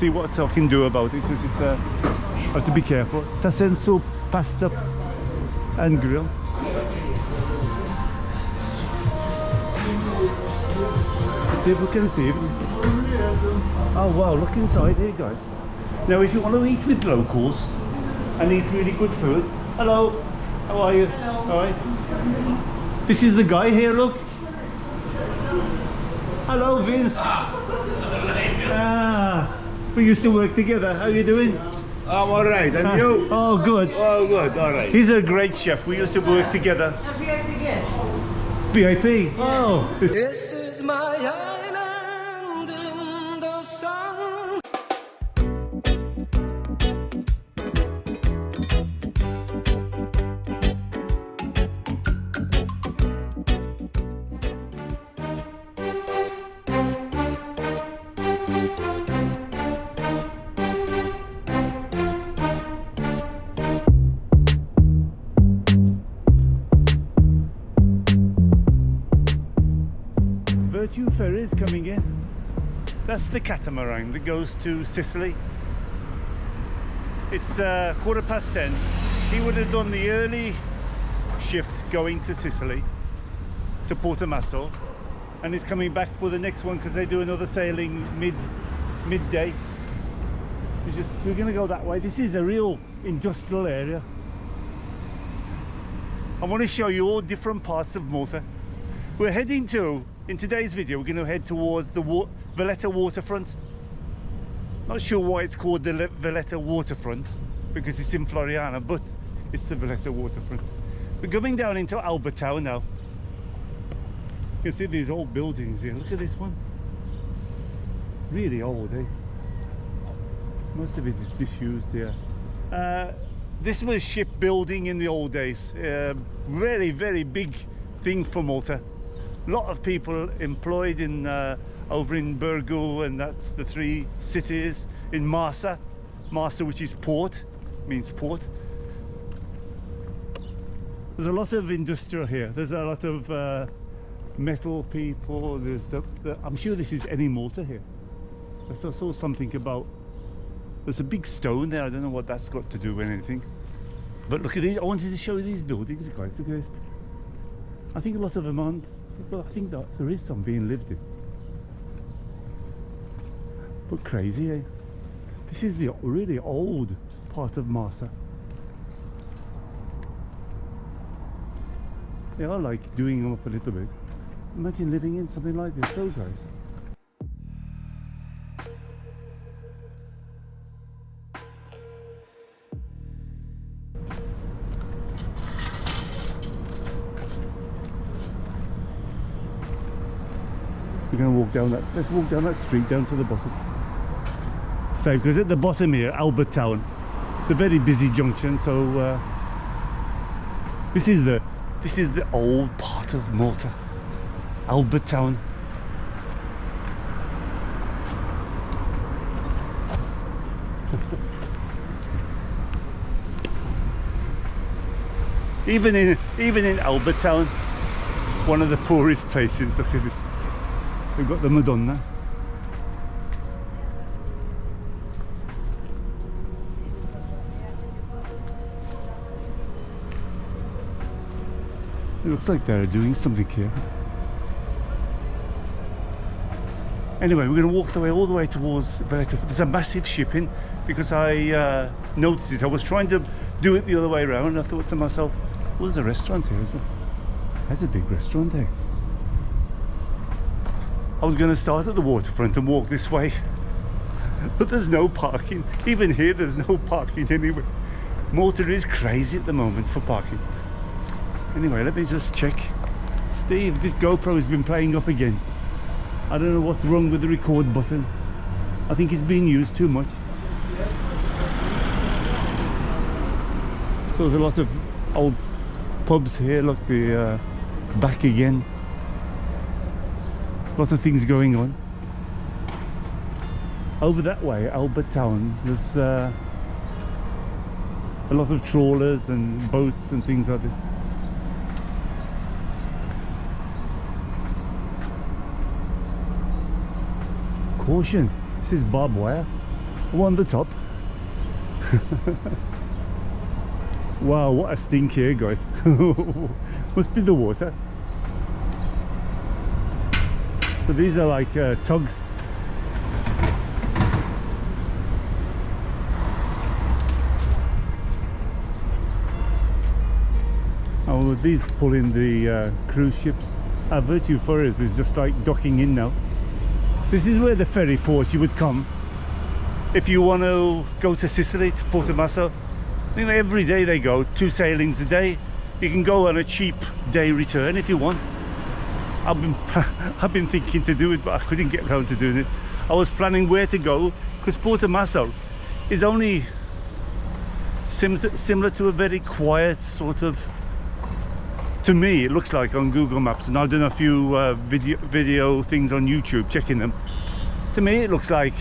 see what I can do about it, because it's I have to be careful. Tassenso pasta and grill. Let's see if we can see it. Oh wow, look inside here, guys. Now if you want to eat with locals and eat really good food. Hello, how are you? Hello. All right. This is the guy here, look. Hello, Vince. Ah, we used to work together. How are you doing? I'm alright, and you? Oh, good. Oh, good, alright. He's a great chef. We used to work together. A VIP guest. VIP? Oh. This is my island in the sun. Virtue ferry is coming in. That's the catamaran that goes to Sicily. It's 10:15. He would have done the early shift going to Sicily, to Portomasso, and he's coming back for the next one because they do another sailing midday. We're going to go that way. This is a real industrial area. I want to show you all different parts of Malta. We're heading to, in today's video, we're going to head towards the Valletta Waterfront. Not sure why it's called the Valletta Waterfront, because it's in Floriana, but it's the Valletta Waterfront. We're coming down into Albert Town now. You can see these old buildings here. Look at this one. Really old, eh? Most of it is disused here. This was shipbuilding in the old days. Very, very big thing for Malta. A lot of people employed in over in Burgo, and that's the three cities. In Marsa, which is port, means port. There's a lot of industrial here. There's a lot of metal people. There's I'm sure this is any Malta here. I saw something about. There's a big stone there. I don't know what that's got to do with anything. But look at these. I wanted to show you these buildings, guys. Look at this. I think a lot of them aren't. Well, I think that there is some being lived in. But crazy, eh? This is the really old part of Marsa. They are like doing them up a little bit. Imagine living in something like this, though, guys. We're going to walk down that. Let's walk down that street down to the bottom. So, because at the bottom here, Albert Town, it's a very busy junction. So this is the old part of Malta, Albert Town. even in Albert Town, one of the poorest places. Look at this. We've got the Madonna. It looks like they're doing something here. Anyway, we're going to walk all the way towards Valletta. There's a massive shipping, because I noticed it. I was trying to do it the other way around, and I thought to myself, well, there's a restaurant here as well. That's a big restaurant there. I was going to start at the waterfront and walk this way, but there's no parking. Even here, there's no parking anywhere. Malta is crazy at the moment for parking. Anyway, let me just check. Steve, this GoPro has been playing up again. I don't know what's wrong with the record button. I think it's being used too much. So there's a lot of old pubs here. Look, the back again. Lots of things going on. Over that way, Albert Town, there's a lot of trawlers and boats and things like this. Caution, this is barbed wire. I'm on the top. Wow, what a stink here, guys. Must be the water. So these are like tugs. Oh, these pull in the cruise ships. Our Virtue Ferries is just like docking in now. This is where the ferry port you would come if you want to go to Sicily, to Portomasso. I think every day they go 2 sailings a day. You can go on a cheap day return if you want. I've been thinking to do it, but I couldn't get around to doing it. I was planning where to go because Portomasso is only similar to a very quiet sort of, to me it looks like on Google Maps, and I've done a few video things on YouTube checking them. To me it looks like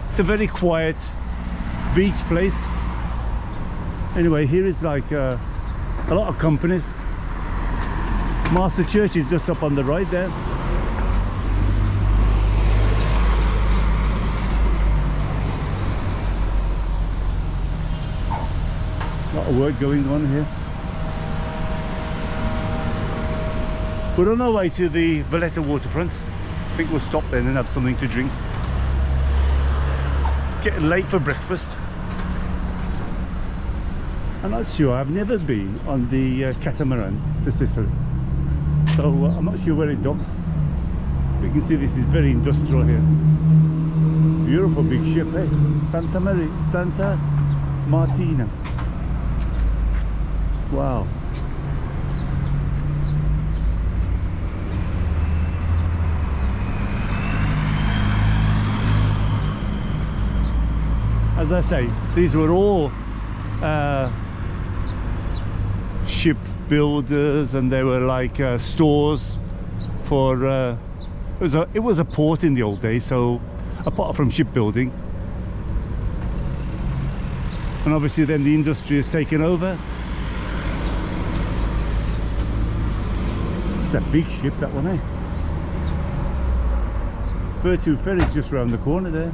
it's a very quiet beach place. Anyway, here is like a lot of companies. Master Church is just up on the right there. A lot of work going on here. We're on our way to the Valletta Waterfront. I think we'll stop then and have something to drink. It's getting late for breakfast. I'm not sure, I've never been on the catamaran to Sicily. So I'm not sure where it docks. But you can see this is very industrial here. Beautiful big ship, eh? Santa Martina. Wow. As I say, these were all ship builders, and they were like stores for it was a port in the old days, so apart from shipbuilding, and obviously then the industry has taken over. It's a big ship, that one, eh? Virtue Ferry's just around the corner there.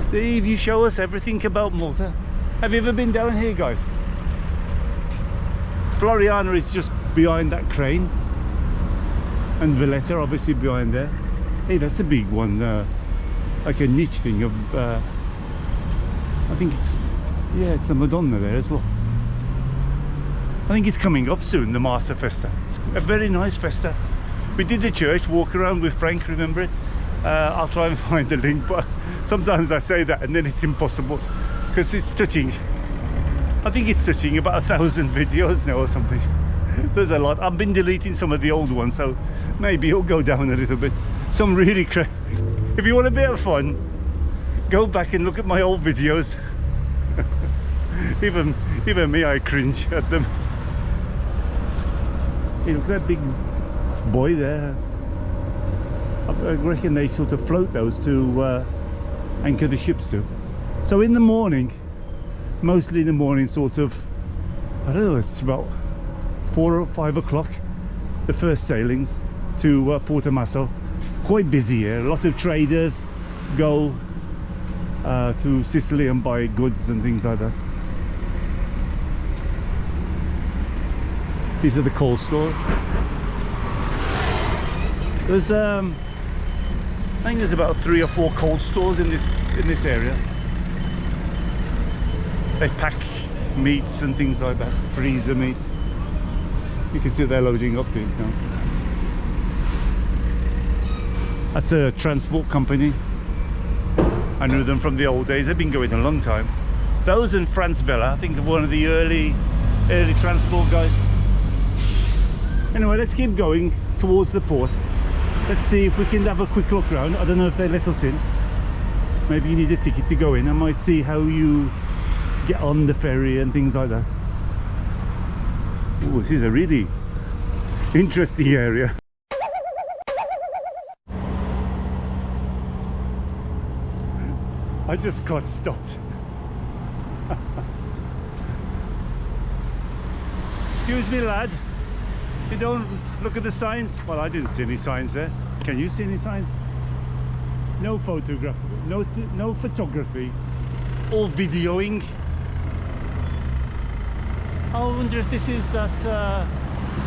Steve, you show us everything about Malta. Have you ever been down here, guys? Floriana is just behind that crane, and Valletta obviously behind there. Hey, that's a big one, like a niche thing of I think it's, yeah, it's the Madonna there as well. I think it's coming up soon, the Master Festa. It's a very nice festa. We did the church walk around with Frank, remember it? I'll try and find the link, but sometimes I say that and then it's impossible because it's touching. I think it's touching about 1,000 videos now or something. There's a lot. I've been deleting some of the old ones, so maybe it'll go down a little bit. Some really if you want a bit of fun, go back and look at my old videos. even me, I cringe at them. Hey, look at that big buoy there. I reckon they sort of float those to anchor the ships to. So in the morning, mostly in the morning, sort of, I don't know, it's about 4 or 5 o'clock, the first sailings to Portomasso. Quite busy here. A lot of traders go to Sicily and buy goods and things like that. These are the coal stores. There's I think there's about 3 or 4 cold stores in this area. They pack meats and things like that, freezer meats. You can see they're loading up these now. That's a transport company. I knew them from the old days. They've been going a long time. Those and France Vella, I think, are one of the early transport guys. Anyway, let's keep going towards the port. Let's see if we can have a quick look around. I don't know if they let us in. Maybe you need a ticket to go in. I might see how you get on the ferry and things like that. Oh, this is a really interesting area. I just got stopped. Excuse me, lad. You don't look at the signs? Well, I didn't see any signs there. Can you see any signs? No photograph, no photography or videoing. I wonder if this is that.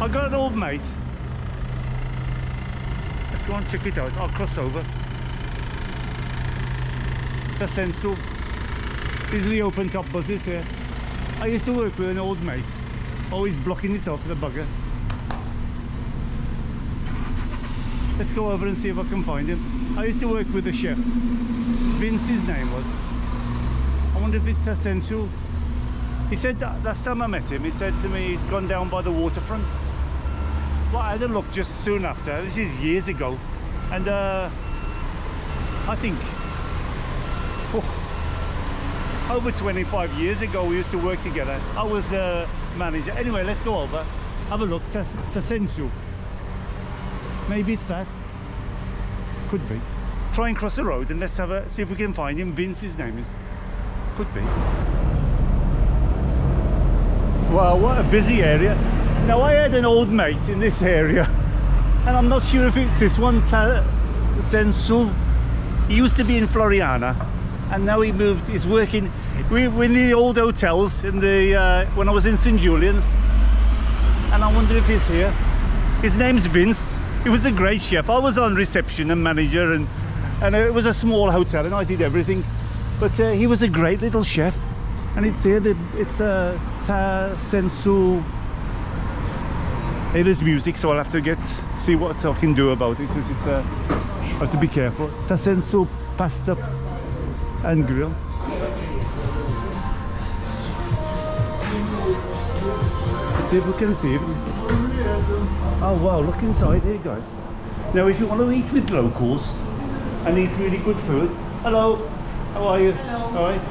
I got an old mate. Let's go and check it out. I'll cross over. That's Sensu. These are the open top buses here. I used to work with an old mate, always blocking it off, the bugger. Let's go over and see if I can find him. I used to work with a chef. Vince, his name was. I wonder if it's Sensu. He said that last time I met him, he said to me he's gone down by the waterfront. Well, I had a look just soon after. This is years ago. And I think over 25 years ago we used to work together. I was a manager. Anyway, let's go over, have a look. Sensu. Maybe it's that. Could be. Try and cross the road and let's see if we can find him. Vince, his name is. Could be. Wow, what a busy area. Now, I had an old mate in this area, and I'm not sure if it's this one, Sensu. He used to be in Floriana, and now he moved. He's working. We're in the old hotels in the when I was in St. Julian's, and I wonder if he's here. His name's Vince. He was a great chef. I was on reception and manager, and it was a small hotel, and I did everything. But he was a great little chef, and it's here. It's Sensu. Hey, there's music, so I'll have to see what I can do about it, because it's I have to be careful. Sensu pasta and grill. Let's see if we can see it. Oh wow, look inside here, guys. Now, if you want to eat with locals and eat really good food. Hello, how are you? Hello. All right.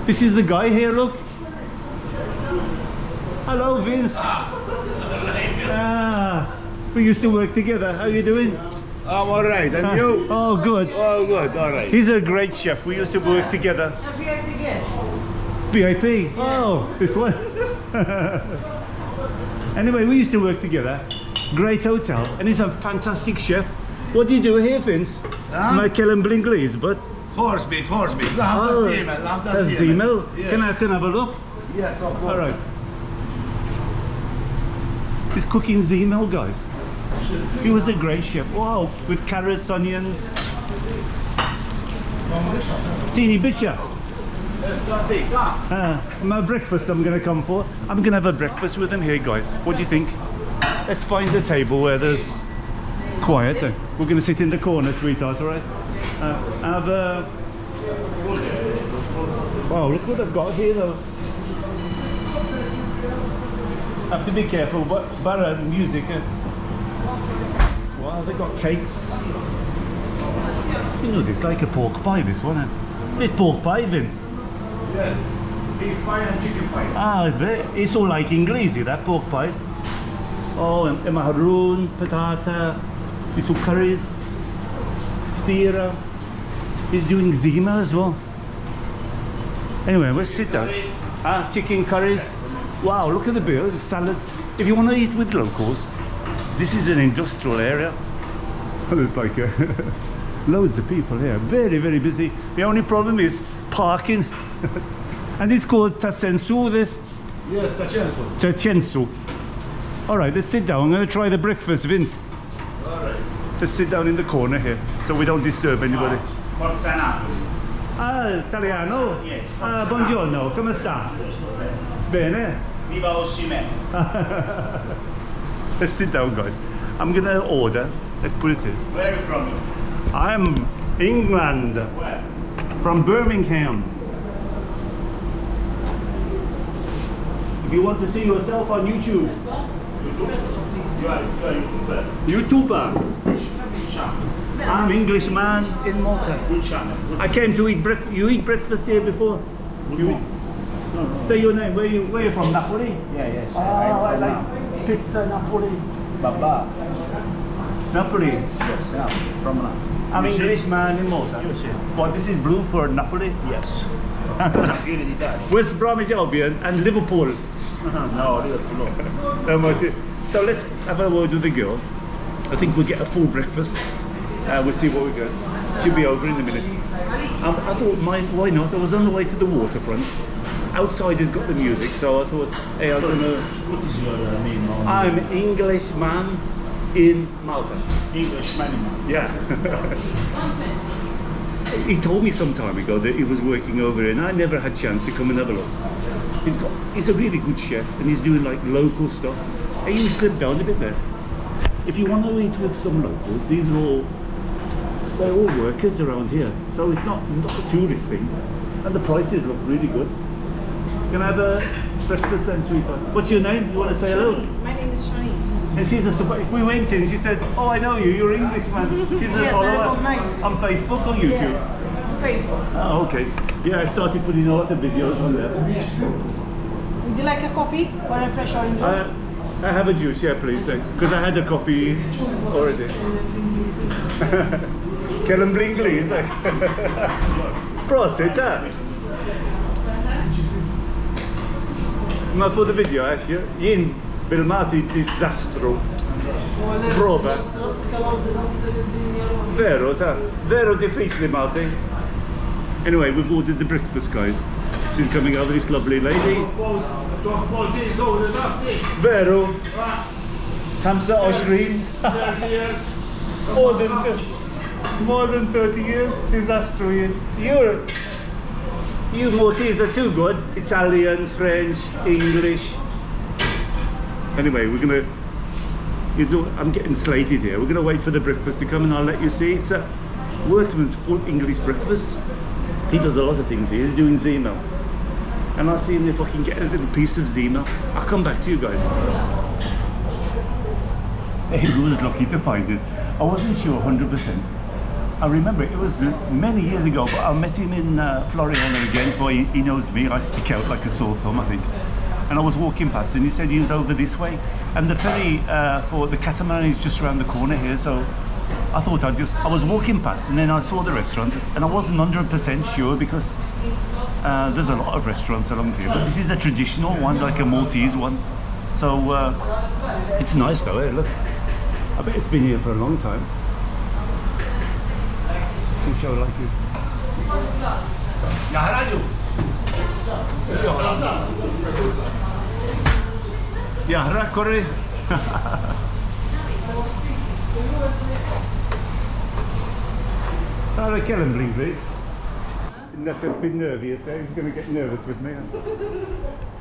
This is the guy here, look. Hello, Vince. We used to work together. How are you doing? I'm alright, and you? Oh, good. Oh, good, alright. He's a great chef. We used to work together. A VIP guest. VIP? Oh, this one. Anyway, we used to work together. Great hotel. And he's a fantastic chef. What do you do here, Vince? Michael and Blinglies, but... Horse meat. Oh, that's Zemel. Yeah. Can I have a look? Yes, of course. All right. He's cooking Zemel, guys. He was a great chef. Wow, with carrots, onions. Teeny bitcha. My breakfast I'm going to come for. I'm going to have a breakfast with him here, guys. What do you think? Let's find a table where there's quiet. We're going to sit in the corner, sweetheart, all right? Have a... Wow, look what I've got here, though. Have to be careful, but music. Wow, they got cakes. You know, this like a pork pie, this one. It's pork pie, Vince. Yes, beef pie and chicken pie. Ah, it's all like English, that pork pies. Oh, and maroon, patata, these two curries, ftira. He's doing zima as well. Anyway, let's sit down. Chicken curries. Wow, look at the bill, the salads. If you want to eat with locals, this is an industrial area. There's like loads of people here. Very, very busy. The only problem is parking. And it's called Sensu, this? Yes, Tachensu. Tachensu. All right, let's sit down. I'm going to try the breakfast, Vince. All right. Let's sit down in the corner here so we don't disturb anybody. Italiano? Yes. Buongiorno, come sta? Bene. Viva Osimhen. Let's sit down, guys. I'm going to order. Let's put it in. Where are you from? I'm England. Where? From Birmingham. If you want to see yourself on YouTube. You are YouTuber. YouTuber. Which channel? I'm Englishman in Malta. Which channel? I came to eat breakfast. You eat breakfast here before? Say your name. Where you from? Napoli? Yeah, yes. I like pizza Napoli. Baba. Napoli. Yes, yeah. From now. I'm Englishman in Malta. You see? What, this is blue for Napoli? Yes. Campione d'Italia. West Bromwich Albion and Liverpool. No, Liverpool. So let's have a word with the girl. I think we'll get a full breakfast. We'll see what we get. She'll be over in a minute. I thought, why not? I was on the way to the waterfront. Outside has got the music, so I thought, hey, I'm gonna. What is your name? I'm Englishman in Malta. Englishman. Yeah. He told me some time ago that he was working over here, and I never had a chance to come and have a look. He's a really good chef, and he's doing like local stuff. Hey, you slipped down a bit there. If you want to eat with some locals, they're all workers around here, so it's not a tourist thing, and the prices look really good. Can I have a breakfast and sweetheart? What's your name? You want to say hello? My name is Shanice. And she's a surprise. We went in, she said, oh, I know you, you're Englishman. She's a Yes, I follower. recognize. On Facebook or YouTube? Yeah, Facebook. Oh, okay. Yeah, I started putting a lot of videos on there. Would you like a coffee or a fresh orange juice? I have a juice, yeah, please. Because I had a coffee already. Kellum Blingley, Prosit, Ma for the video, jien bil-mati disastru. Prova. Vero difficili Malti. Anyway, we've ordered the breakfast, guys. She's coming over, this lovely lady. Vero. 25. More than 30 years. Disastru. You Maltese are too good. Italian, French, English. Anyway, I'm getting slated here. We're gonna wait for the breakfast to come and I'll let you see. It's a workman's full English breakfast. He does a lot of things here. He's doing Zemo. And I'll see him if I can get a little piece of Zemo. I'll come back to you guys. He was lucky to find this. I wasn't sure 100%. I remember it was many years ago, but I met him in Floriana again. Boy, he knows me. I stick out like a sore thumb, I think. And I was walking past and he said he was over this way. And the ferry for the catamaran is just around the corner here. So I thought I was walking past and then I saw the restaurant and I wasn't 100% sure because there's a lot of restaurants along here. But this is a traditional one, like a Maltese one. So it's nice though, look. I bet it's been here for a long time. Can show like this. Yeah, Corey. I'll kill him, please. That's a bit nervy, he's going to get nervous with me.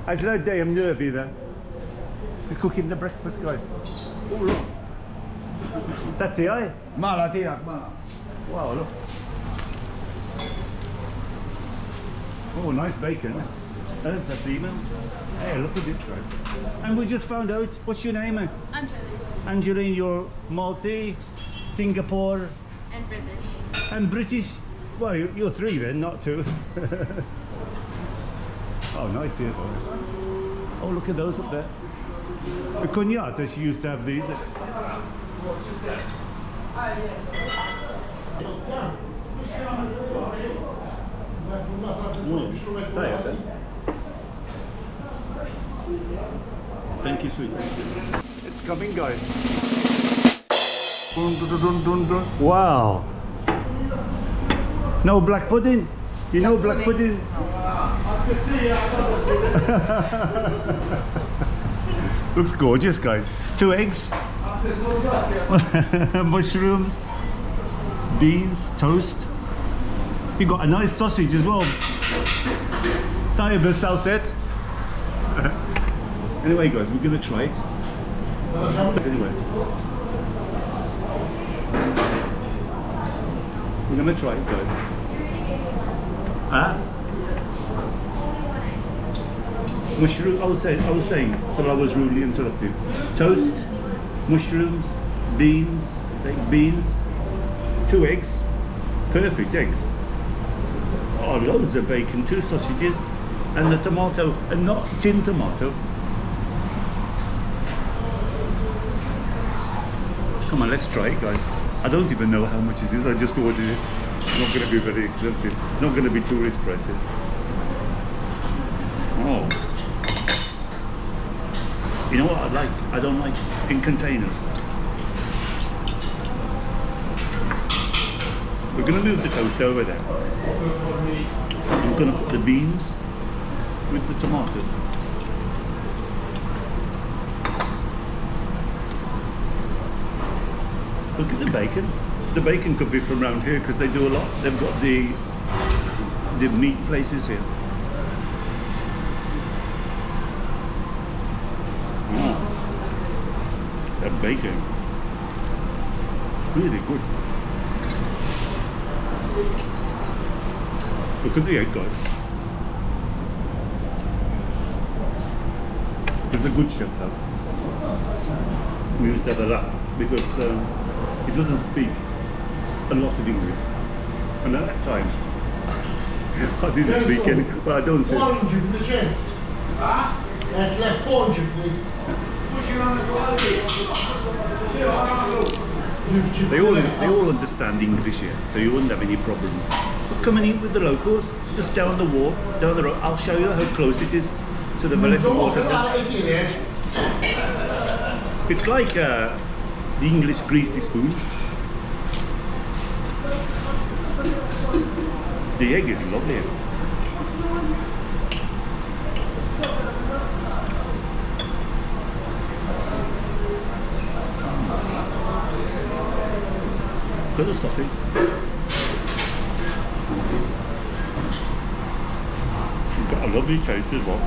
I said, oh, I'm nervy there. He's cooking the breakfast, guy. Oh, look. That's the eye. Mala tijak, mala. Wow, look. Oh, nice bacon. That's the seaman. Hey, look at this, guys. And we just found out, what's your name? Angeline. Angeline, you're Maltese, Singapore, And British. and British. Well, you're three then, not two. Oh, nice here, though. Oh, look at those up there. The cognata, she used to have these. Thank you, sweet. It's coming, guys. Dun, dun, dun, dun, dun. Wow. No black pudding? You know black pudding? Looks gorgeous, guys. 2 eggs. Mushrooms. Beans. Toast. You got a nice sausage as well. Tiber salset. Anyway, guys, we're gonna try it. Anyway, we're gonna try it, guys. Mushroom. I was saying, so I was rudely interrupted. Toast, mushrooms, beans, baked beans, 2 eggs, perfect eggs. Oh, loads of bacon, 2 sausages, and the tomato, and not tin tomato. Come on, let's try it, guys. I don't even know how much it is. I just ordered it. It's not going to be very expensive. It's not going to be tourist prices. You know what I like? I don't like in containers. We're going to move the toast over there. I'm going to put the beans with the tomatoes. Look at the bacon. The bacon could be from around here because they do a lot. They've got the meat places here. That bacon. It's really good. Look at the egg, guys. It's a good chef, though. We used to have a laugh because he doesn't speak a lot of English. And at that time, I didn't speak any, but I don't say. They all understand English here, so you wouldn't have any problems. But coming in with the locals, it's just down the wall, down the road. I'll show you how close it is to the Valletta Waterfront. It's like the English greasy spoon. The egg is lovely. Got the sausage. Got a lovely taste as well.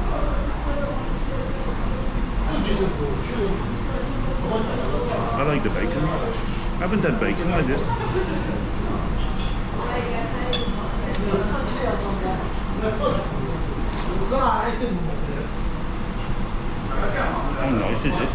I like the bacon. I haven't had bacon like this. How nice is this?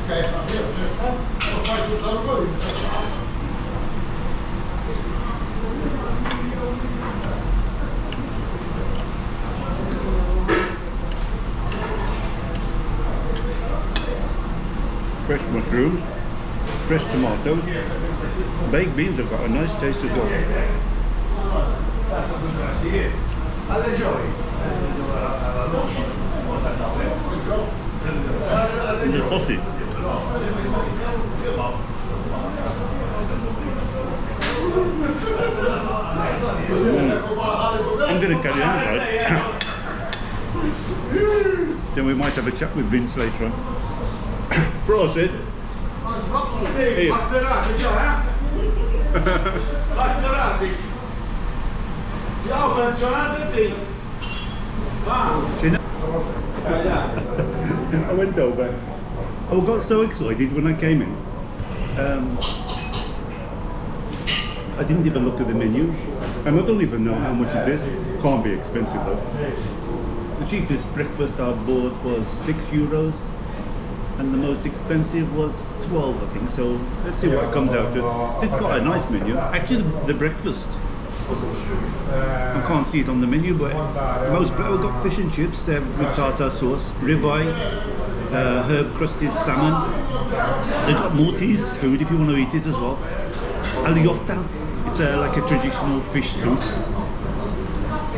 Fresh mushrooms, fresh tomatoes, baked beans have got a nice taste as well. And the sausage. I'm going to carry on, guys. Then we might have a chat with Vince later on. Prosit. Hey. I went over. I got so excited when I came in. I didn't even look at the menu. And I don't even know how much it is. Can't be expensive though. The cheapest breakfast I bought was €6. And the most expensive was 12, I think. So let's see what it comes out to. It's got a nice menu. Actually, the breakfast, I can't see it on the menu, but we've got fish and chips served with tartar sauce, ribeye, herb crusted salmon. They've got Maltese food if you want to eat it as well. Aliotta, it's like a traditional fish soup.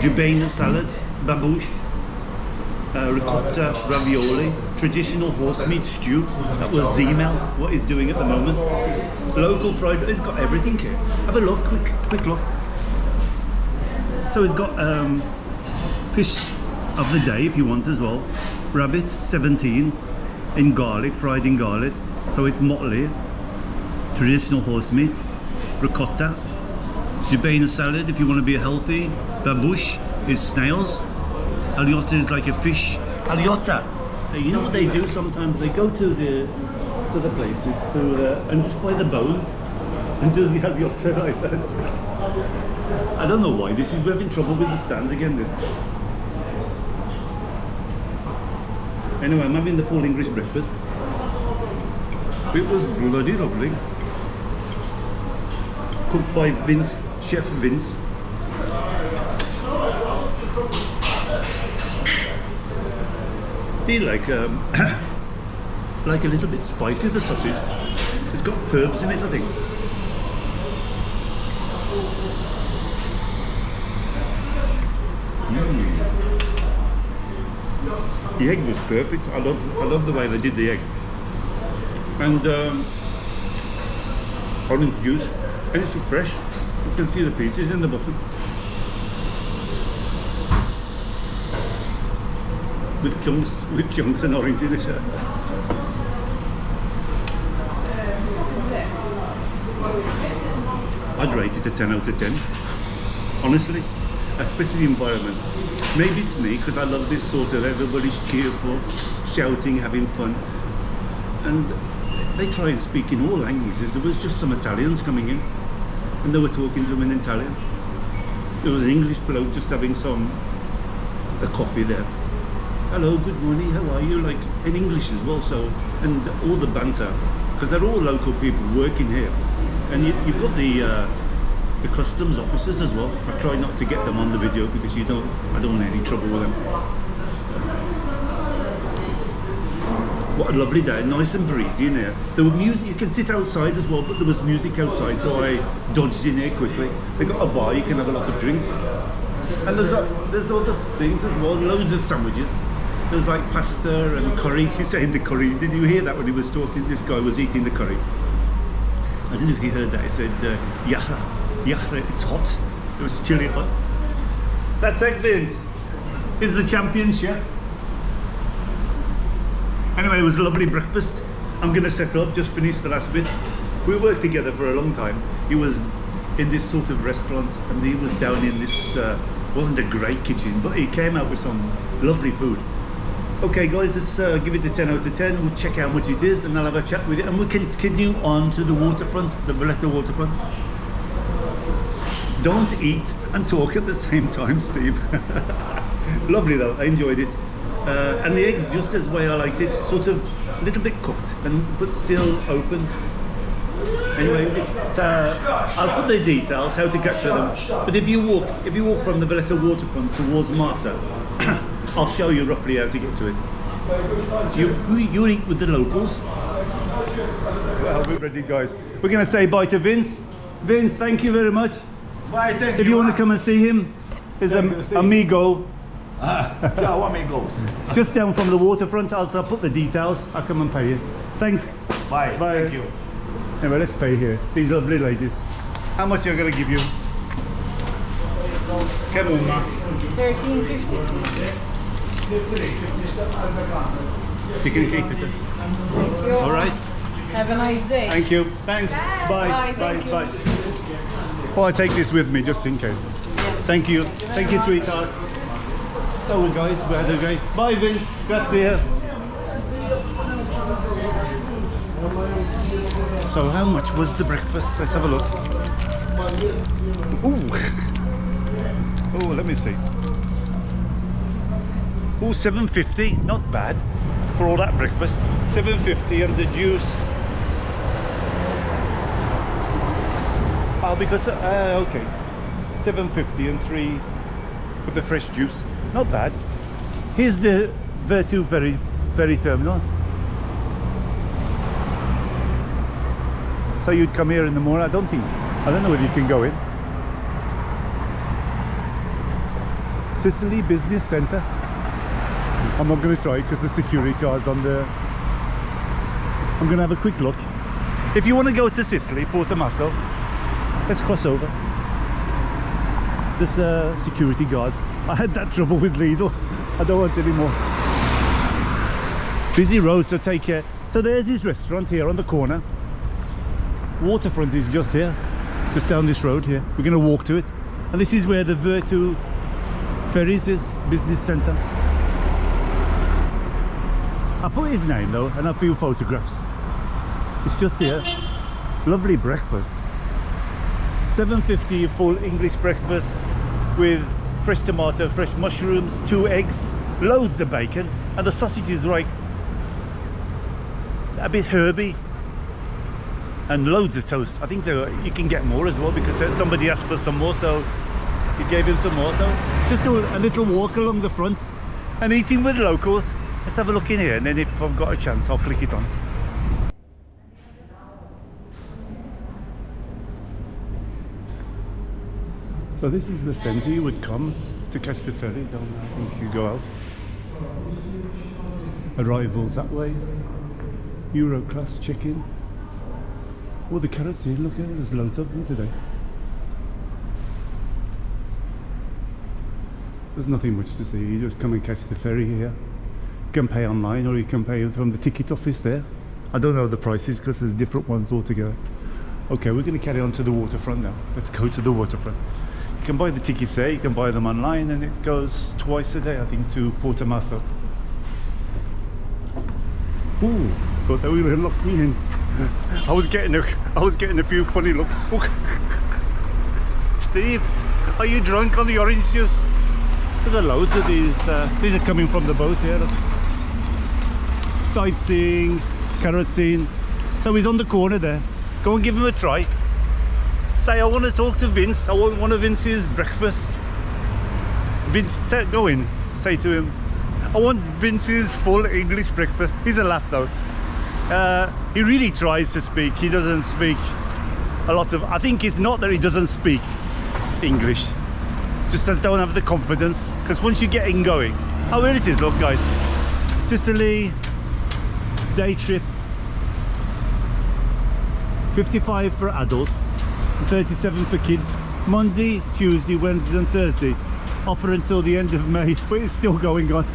Dubaina salad, babouche. Ricotta, ravioli, traditional horse meat stew. That was Zemel, what he's doing at the moment. Local fried, it's got everything here. Have a look, quick look. So it's got fish of the day if you want as well. Rabbit, 17, in garlic, fried in garlic. So it's motley, traditional horse meat. Ricotta, Dubaina salad if you want to be healthy. Babouche is snails. Aliotta is like a fish. Aliotta. You know what they do sometimes? They go to the places and just buy the bones and do the aliotta like that. I don't know why. We're having trouble with the stand again. Anyway, I'm having the full English breakfast. It was bloody lovely. Cooked by Chef Vince. They like a little bit spicy, the sausage. It's got herbs in it, I think. The egg was perfect. I love the way they did the egg. and orange juice, and it's fresh. You can see the pieces in the bottom. With chunks and orange in it. I'd rate it a 10 out of 10. Honestly, especially the environment. Maybe it's me because I love this sort of everybody's cheerful, shouting, having fun, and they try and speak in all languages. There was just some Italians coming in, and they were talking to them in Italian. There was an English bloke just having a coffee there. Hello, good morning, how are you? Like in English as well. So, and all the banter, because they're all local people working here, and you've got the customs officers as well. I try not to get them on the video because I don't want any trouble with them. What a lovely day, nice and breezy in here. There was music, you can sit outside as well, but there was music outside, so I dodged in here quickly. They got a bar, you can have a lot of drinks. And there's other things as well, loads of sandwiches. There's like pasta and curry. He's saying the curry. Did you hear that when he was talking? This guy was eating the curry. I don't know if he heard that. He said, Yahra, it's hot. It was chilly hot. That's it, Vince. He's the champion chef. Anyway, it was a lovely breakfast. I'm going to set up, just finish the last bits. We worked together for a long time. He was in this sort of restaurant and he was down in this, wasn't a great kitchen, but he came out with some lovely food. Okay guys, let's give it a 10 out of 10. We'll check how much it is and I'll have a chat with it and we'll continue on to the waterfront, the Valletta waterfront. Don't eat and talk at the same time, Steve. Lovely though, I enjoyed it. And the eggs just as way I liked it, sort of a little bit cooked but still open. Anyway, I'll put the details, how to get to them. But if you walk from the Valletta waterfront towards Malta, I'll show you roughly how to get to it. You eat with the locals. Well, we're ready, guys. We're going to say bye to Vince. Vince, thank you very much. Bye, thank you. If you want to come and see him, there's amigo. Ciao, amigos. Just down from the waterfront. I'll put the details. I'll come and pay you. Thanks. Bye, Bye. thank you. Anyway, let's pay here. These lovely ladies. How much are you going to give you? Come on, ma. 13.50, please. You can keep it. Thank you. All right. Have a nice day. Thank you. Thanks. Bye. Bye, thank you. Bye. Oh, I take this with me just in case. Yes. Thank you. Thank you, sweetheart. So, guys, we had a great. Bye, Vince. Grazie. So, how much was the breakfast? Let's have a look. Ooh. Oh, let me see. Oh, 7.50. Not bad for all that breakfast. 7.50 and the juice. Oh, because okay, 7.50 and 3 for the fresh juice. Not bad. Here's the Virtu ferry terminal. So you'd come here in the morning. I don't know whether you can go in. Sicily Business Centre. I'm not going to try because the security card's on there. I'm going to have a quick look. If you want to go to Sicily, Porto Masso, let's cross over. There's security guards. I had that trouble with Lidl. I don't want any more. Busy road, so take care. So there's his restaurant here on the corner. Waterfront is just here, just down this road here. We're going to walk to it. And this is where the Virtu Ferries is, business centre. I put his name though, and a few photographs. It's just here. Lovely breakfast. 7.50 full English breakfast with fresh tomato, fresh mushrooms, 2 eggs, loads of bacon, and the sausage is like a bit herby, and loads of toast. I think you can get more as well because somebody asked for some more, so you gave him some more. So just do a little walk along the front and eating with locals. Let's have a look in here, and then if I've got a chance, I'll click it on. So this is the centre you would come to catch the ferry. I think you go out. Arrivals that way. Euro class chicken. Oh, the carrots here, look at it, there's loads of them today. There's nothing much to see, you just come and catch the ferry here. You can pay online or you can pay from the ticket office there. I don't know the prices because there's different ones altogether. Okay, we're going to carry on to the waterfront now. Let's go to the waterfront. You can buy the tickets there, you can buy them online, and it goes twice a day, I think, to Porto Masso. Ooh, thought they were going to lock me in. I was getting a few funny looks. Steve, are you drunk on the orange juice? There's loads of these. These are coming from the boat here. Look. Sightseeing, carrot scene. So he's on the corner there. Go and give him a try. Say, I want to talk to Vince. I want one of Vince's breakfast. Vince, go in. Say to him, I want Vince's full English breakfast. He's a laugh though. He really tries to speak. He doesn't speak a lot of. I think it's not that he doesn't speak English. Just don't have the confidence. Because once you get in going, oh, here it is. Look, guys, Sicily day trip. 55 for adults, 37 for kids. Monday, Tuesday, Wednesday and Thursday. Offer until the end of May, but it's still going on.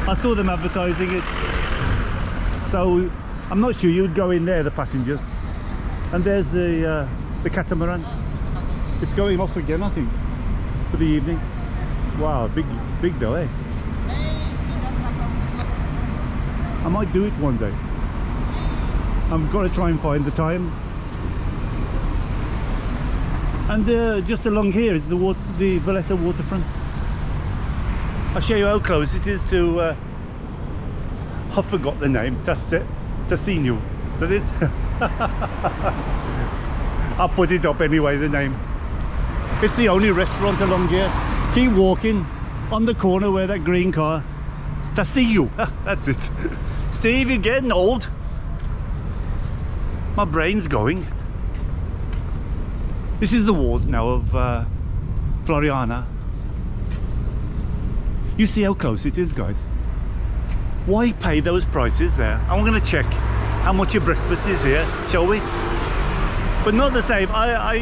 I saw them advertising it. So I'm not sure you'd go in there, the passengers. And there's the catamaran. It's going off again, I think, for the evening. Wow, big though, eh? I might do it one day. I've got to try and find the time. And just along here is the Valletta waterfront. I'll show you how close it is to, I forgot the name, Tassino. So this, I'll put it up anyway, the name. It's the only restaurant along here. Keep walking on the corner where that green car, Tassino, that's it. Steve, you're getting old. My brain's going. This is the walls now of Floriana. You see how close it is, guys. Why pay those prices there? I'm going to check how much your breakfast is here, shall we? But not the same.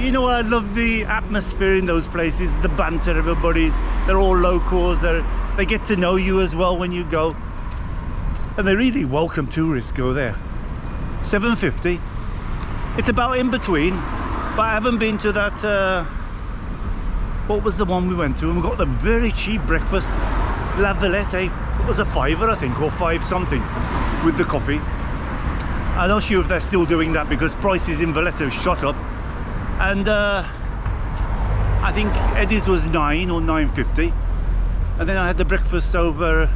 You know what? I love the atmosphere in those places. The banter, they're all locals. They get to know you as well when you go, and they really welcome tourists. Go there. $7.50. It's about in between. But I haven't been to that, what was the one we went to? And we got the very cheap breakfast, La Valletta. It was a $5, I think, or 5 something with the coffee. I'm not sure if they're still doing that because prices in Valletta have shot up. And I think Eddie's was $9 or $9.50. And then I had the breakfast over,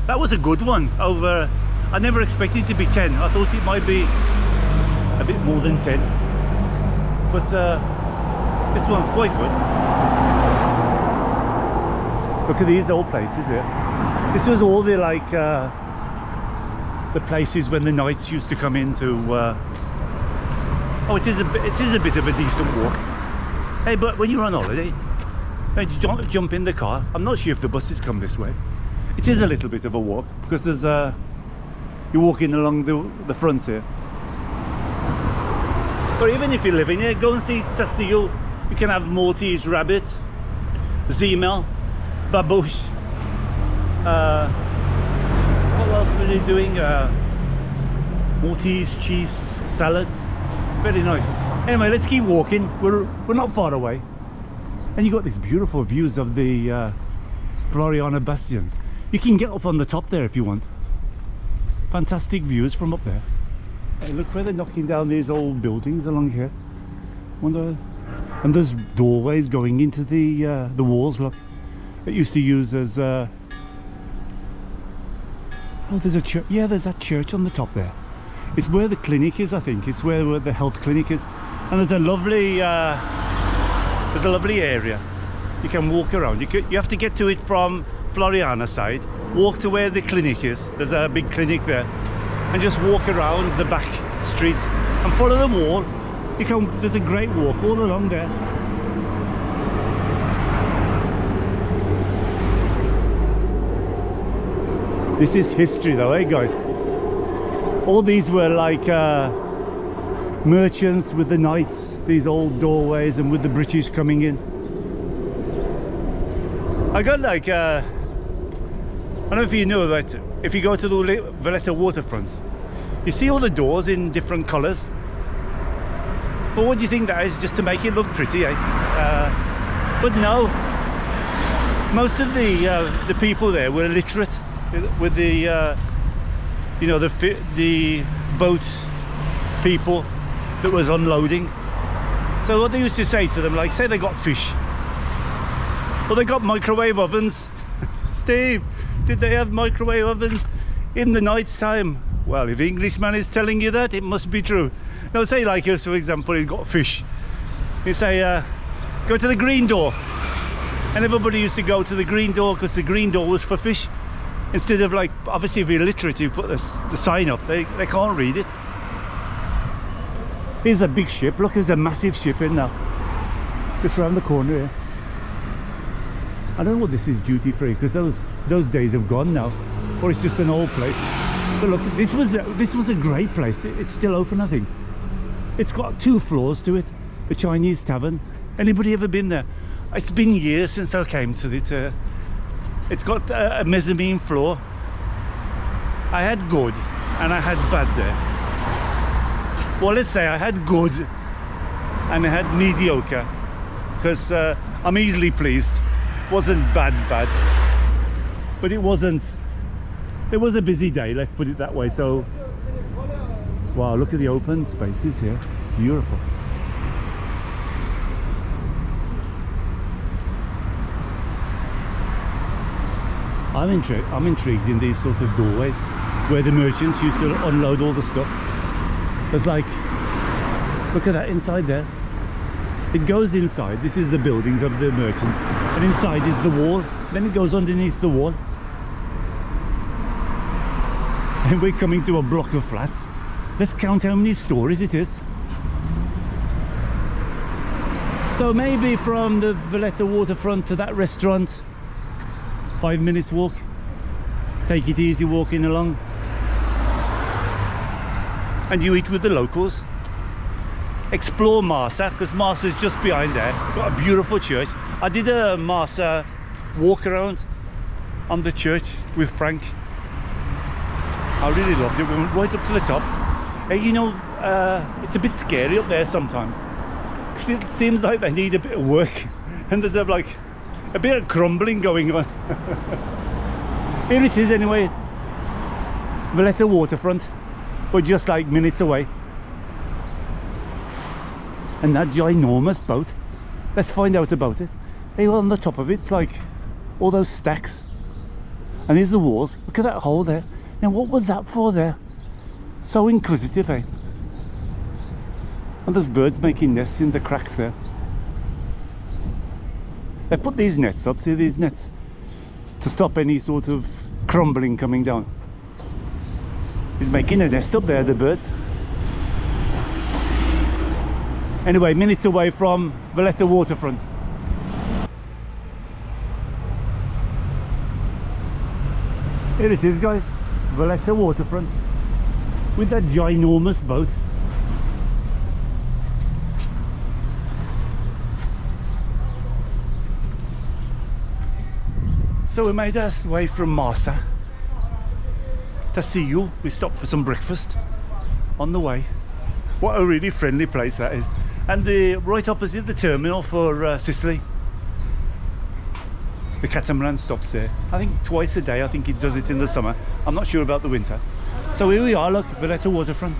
that was a good one, over, I never expected it to be 10. I thought it might be a bit more than 10. But this one's quite good. Look at these old places here. This was all the the places when the knights used to come in to. Oh, it is a bit of a decent walk. Hey, but when you're on holiday, you jump in the car. I'm not sure if the buses come this way. It is a little bit of a walk because there's you're walking along the front here. Or even if you live in here, go and see Tassino. You can have Maltese rabbit, Zemel, babouche. What else were they doing? Maltese cheese salad. Very nice. Anyway, let's keep walking. We're not far away. And you got these beautiful views of the Floriana bastions. You can get up on the top there if you want. Fantastic views from up there. Hey, look where they're knocking down these old buildings along here. Wonder, and there's doorways going into the walls. Look, it used to use as. Oh, there's a church. Yeah, there's that church on the top there. It's where the clinic is, I think. It's where the health clinic is, and there's a lovely area. You can walk around. You have to get to it from Floriana side. Walk to where the clinic is. There's a big clinic there. And just walk around the back streets and follow the wall. There's a great walk all along there. This is history though, eh guys? All these were like merchants with the knights, these old doorways, and with the British coming in. I got like, I don't know if you know that if you go to the Valletta waterfront, you see all the doors in different colours. Well, what do you think that is? Just to make it look pretty, eh? But no, most of the people there were illiterate with the you know, the boat people that was unloading. So what they used to say to them, like, say they got fish, well, they got microwave ovens. Steve, did they have microwave ovens in the night's time? Well, if the Englishman is telling you that, it must be true. Now, say like us, for example, he got fish. You say, go to the green door. And everybody used to go to the green door because the green door was for fish. Instead of, like, obviously if you're illiterate, you put the sign up, they can't read it. Here's a big ship. Look, there's a massive ship in now. Just around the corner here. I don't know what this is, duty free, because those days have gone now. Or it's just an old place. But look, this was a great place. It's still open, I think. It's got 2 floors to it. The Chinese tavern. Anybody ever been there? It's been years since I came to it. It's got a mezzanine floor. I had good and I had bad there. Well, let's say I had good and I had mediocre, because I'm easily pleased. Wasn't bad, but it wasn't. It was a busy day, let's put it that way. So, wow, look at the open spaces here. It's beautiful. I'm intrigued in these sort of doorways where the merchants used to unload all the stuff. There's like, look at that inside there. It goes inside. This is the buildings of the merchants, and inside is the wall. Then it goes underneath the wall. And we're coming to a block of flats. Let's count how many stories it is. So maybe from the Valletta waterfront to that restaurant, 5 minutes walk. Take it easy walking along. And you eat with the locals. Explore Marsa, because Marsa's just behind there. Got a beautiful church. I did a Marsa walk around on the church with Frank. I really loved it. We went right up to the top. Hey, you know, it's a bit scary up there sometimes. It seems like they need a bit of work, and there's like a bit of crumbling going on. Here it is anyway, Valletta waterfront. We're just like minutes away. And that ginormous boat, let's find out about it. Hey, well, on the top of it's like all those stacks, and here's the walls. Look at that hole there. Now what was that for there? So inquisitive, eh? And there's birds making nests in the cracks there. They put these nets up, see these nets, to stop any sort of crumbling coming down. He's making a nest up there, the birds. Anyway, minutes away from Valletta waterfront. Here it is, guys, Valletta waterfront with that ginormous boat. So we made our way from Marsa to see you. We stopped for some breakfast on the way. What a really friendly place that is. And right opposite the terminal for Sicily. The catamaran stops there. I think twice a day. I think it does it in the summer. I'm not sure about the winter. So here we are, look, Valletta waterfront.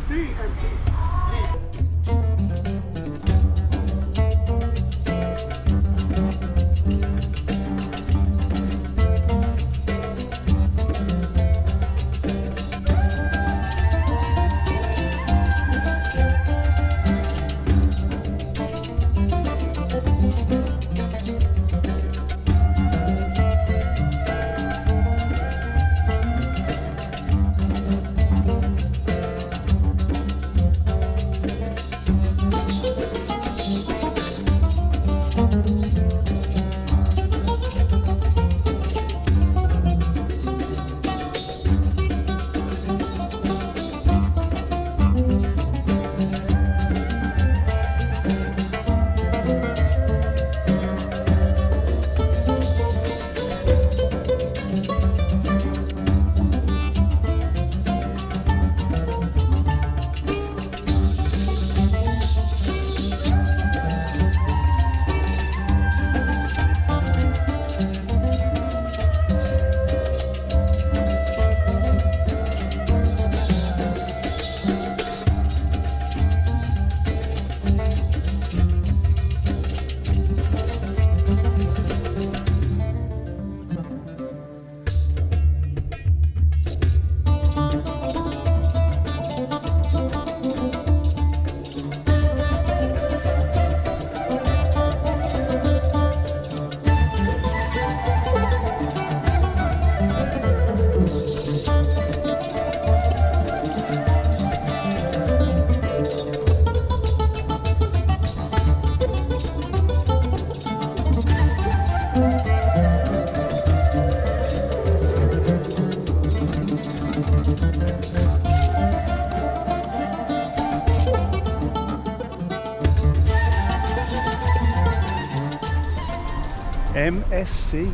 MSC.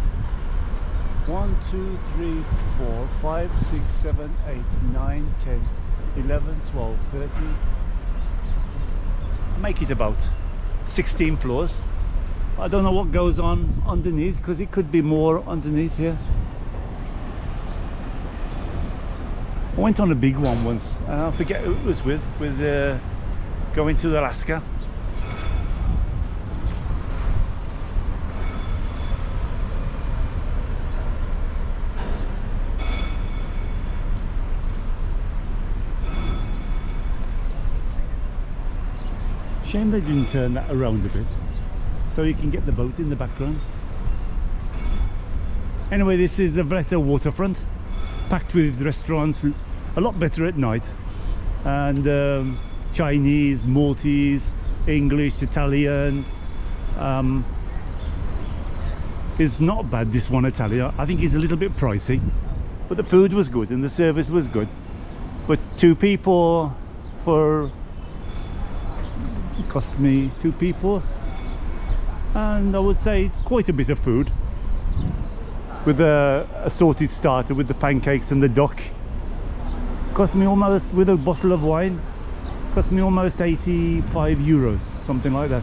1, 2, 3, 4, 5, 6, 7, 8, 9, 10, 11, 12, 13. Make it about 16 floors. I don't know what goes on underneath, because it could be more underneath here. I went on a big one once. I forget who it was with going to Alaska. Shame they didn't turn that around a bit, so you can get the boat in the background. Anyway, this is the Valletta waterfront, packed with restaurants, a lot better at night, and Chinese, Maltese, English, Italian. It's not bad, this one Italian. I think it's a little bit pricey, but the food was good and the service was good. But 2 people for cost me 2 people, and I would say quite a bit of food, with a assorted starter with the pancakes and the duck. Cost me almost, with a bottle of wine, cost me almost 85 euros, something like that.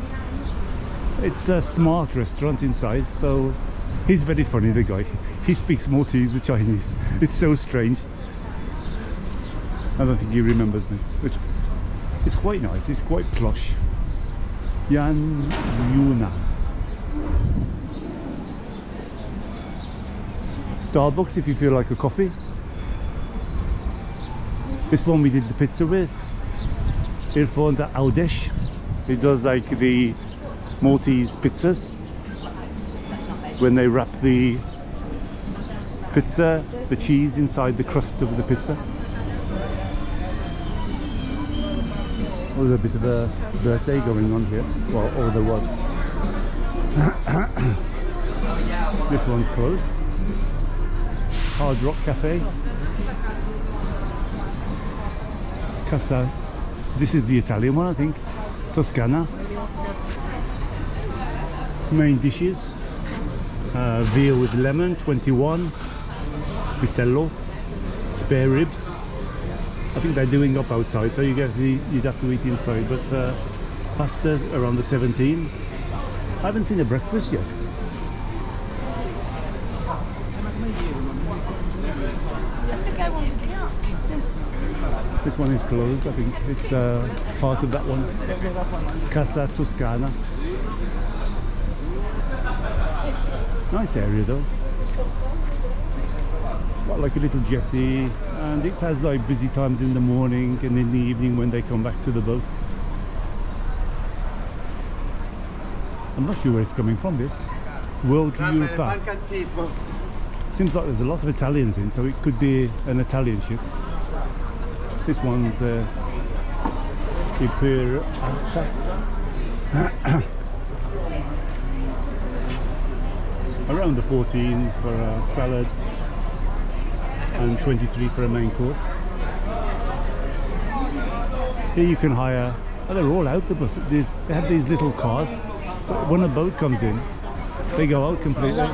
It's a smart restaurant inside, so he's very funny, the guy. He speaks Maltese, the Chinese. It's so strange. I don't think he remembers me. It's quite nice, it's quite plush. Yan Yuna. Starbucks if you feel like a coffee. This one we did the pizza with. Different Audesh. It does like the Maltese pizzas. When they wrap the pizza, the cheese inside the crust of the pizza. There's a bit of a birthday going on here. Well, all there was. This one's closed. Hard Rock Cafe. Casa. This is the Italian one, I think. Toscana. Main dishes. Veal with lemon, 21. Vitello. Spare ribs. I think they're doing up outside, so you'd have to eat inside, but pasta's around the 17. I haven't seen a breakfast yet. This one is closed, I think it's part of that one. Casa Toscana. Nice area though. It's got like a little jetty, and it has like busy times in the morning and in the evening when they come back to the boat. I'm not sure where it's coming from, this. World Europe Pass. Seems like there's a lot of Italians in, so it could be an Italian ship. This one's around the 14 for a salad and 23 for a main course. Here you can hire, oh, they're all out the bus. They have these little cars. When a boat comes in, they go out completely.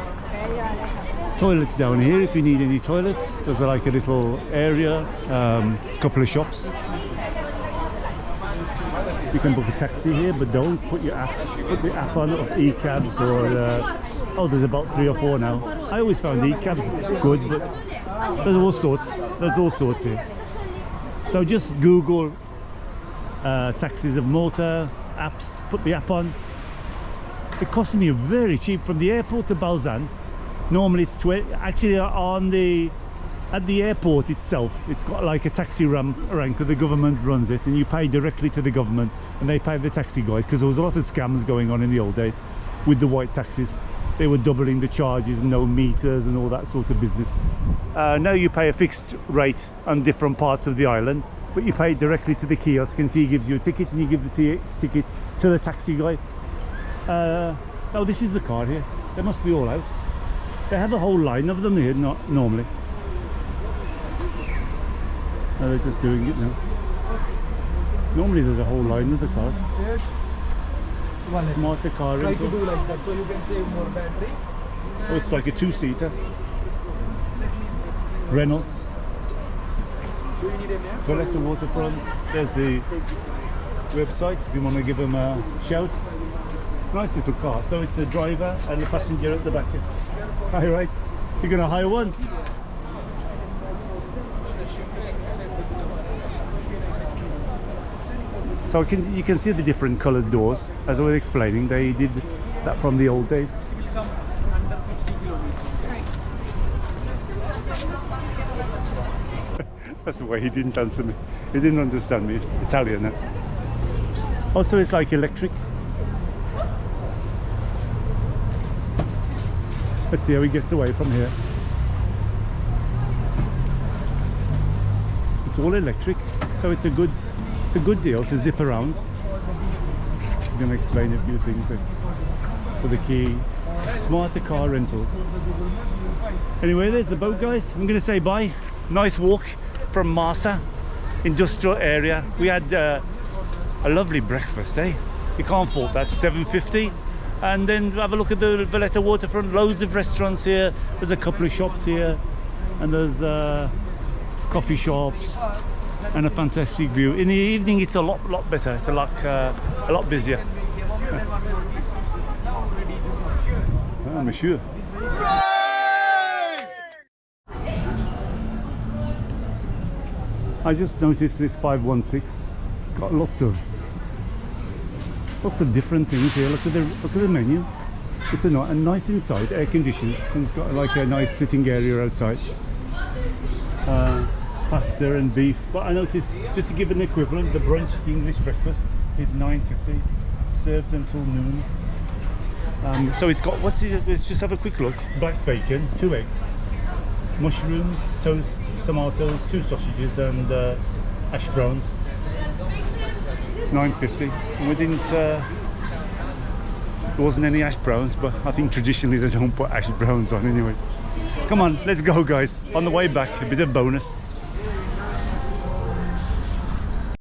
Toilets down here if you need any toilets. There's like a little area, couple of shops. You can book a taxi here, but don't put the app on of e-cabs or oh, there's about 3 or 4 now. I always found e-cabs good, but there's all sorts here. So just Google taxis of Malta, apps, put the app on. It cost me very cheap from the airport to Balzan. Normally it's 20, actually at the airport itself, it's got like a taxi rank, the government runs it, and you pay directly to the government and they pay the taxi guys, because there was a lot of scams going on in the old days with the white taxis. They were doubling the charges, no meters and all that sort of business. Now you pay a fixed rate on different parts of the island, but you pay directly to the kiosk, and he gives you a ticket and you give the ticket to the taxi guy. Oh, this is the car here. They must be all out. They have a whole line of them here, not normally. Oh, they're just doing it now. Normally there's a whole line of the cars. Smarter car Try to rentals. do like that so you can save more battery. Oh, it's like a two-seater. Reynolds. Valletta Waterfront. There's the website if you want to give them a shout. Nice little car. So it's a driver and a passenger at the back. Hi, right? You're gonna hire one? So you can see the different coloured doors. As I was explaining, they did that from the old days. That's the way he didn't answer me. He didn't understand me. Italian. Also, it's like electric. Let's see how he gets away from here. It's all electric, so it's a good deal to zip around. I'm going to explain a few things for the key. Smarter car rentals. Anyway, there's the boat, guys. I'm going to say bye. Nice walk from Malta industrial area. We had a lovely breakfast, eh? You can't fault that. $7.50. And then have a look at the Valletta Waterfront. Loads of restaurants here. There's a couple of shops here, and there's coffee shops, and a fantastic view. In the evening, it's a lot better. It's a lot busier. Ah, monsieur. I just noticed this 516 got lots of different things here. Look at the menu. It's a nice inside, air conditioned, and it's got like a nice sitting area outside. Pasta and beef. But I noticed, just to give an equivalent, the brunch, the English breakfast, is $9.50, served until noon. So it's got, what's it? Let's just have a quick look. Black bacon, 2 eggs, mushrooms, toast, tomatoes, 2 sausages, and hash browns. $9.50. And we didn't. There wasn't any hash browns, but I think traditionally they don't put hash browns on anyway. Come on, let's go, guys. On the way back, a bit of bonus.